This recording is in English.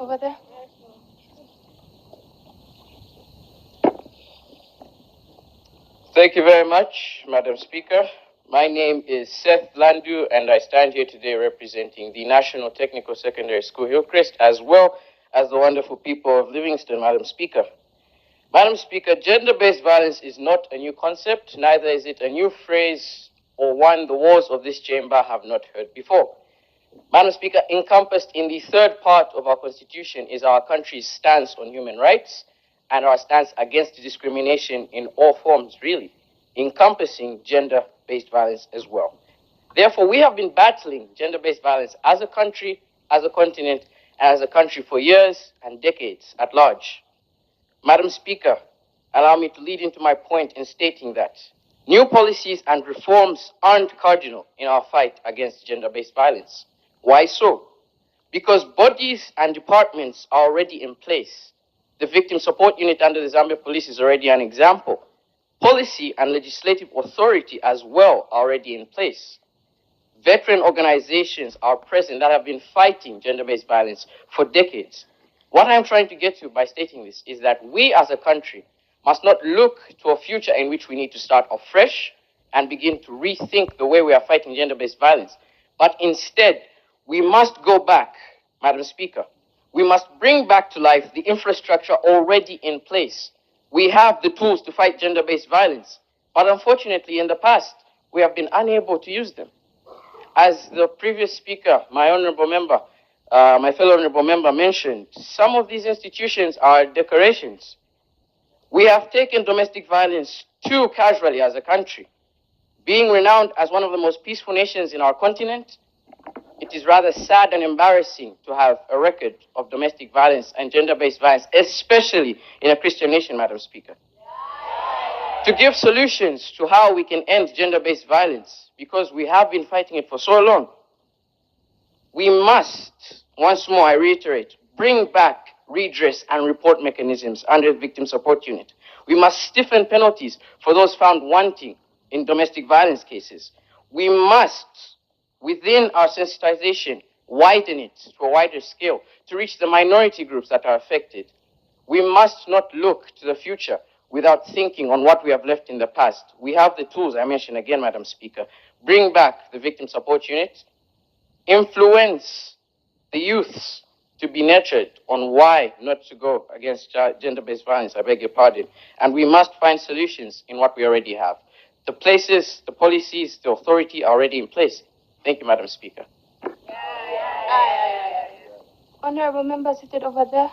over there. Thank you very much, Madam Speaker. My name is Seth Landu, and I stand here today representing the National Technical Secondary School Hillcrest, as well as the wonderful people of Livingstone, Madam Speaker. Madam Speaker, gender-based violence is not a new concept, neither is it a new phrase or one the walls of this chamber have not heard before. Madam Speaker, encompassed in the third part of our Constitution is our country's stance on human rights and our stance against discrimination in all forms, really, encompassing gender-based violence as well. Therefore, we have been battling gender-based violence as a country, as a continent, and as a country for years and decades at large. Madam Speaker, allow me to lead into my point in stating that new policies and reforms aren't cardinal in our fight against gender-based violence. Why so? Because bodies and departments are already in place. The Victim Support Unit under the Zambia Police is already an example. Policy and legislative authority as well are already in place. Veteran organizations are present that have been fighting gender-based violence for decades. What I'm trying to get to by stating this is that we as a country must not look to a future in which we need to start afresh and begin to rethink the way we are fighting gender-based violence, but instead, we must go back, Madam Speaker. We must bring back to life the infrastructure already in place. We have the tools to fight gender-based violence, but unfortunately in the past, we have been unable to use them. As the previous speaker, my fellow honorable member mentioned, some of these institutions are decorations. We have taken domestic violence too casually as a country. Being renowned as one of the most peaceful nations in our continent, it is rather sad and embarrassing to have a record of domestic violence and gender-based violence, especially in a Christian nation, Madam Speaker. To give solutions to how we can end gender-based violence, because we have been fighting it for so long, we must, once more I reiterate, bring back redress and report mechanisms under the Victim Support Unit. We must stiffen penalties for those found wanting in domestic violence cases. We must, within our sensitization, widen it to a wider scale to reach the minority groups that are affected. We must not look to the future without thinking on what we have left in the past. We have the tools, I mentioned again, Madam Speaker. Bring back the Victim Support Unit. Influence the youths to be nurtured on why not to go against gender-based violence, I beg your pardon. And we must find solutions in what we already have. The places, the policies, the authority are already in place. Thank you, Madam Speaker. Honorable member seated over there.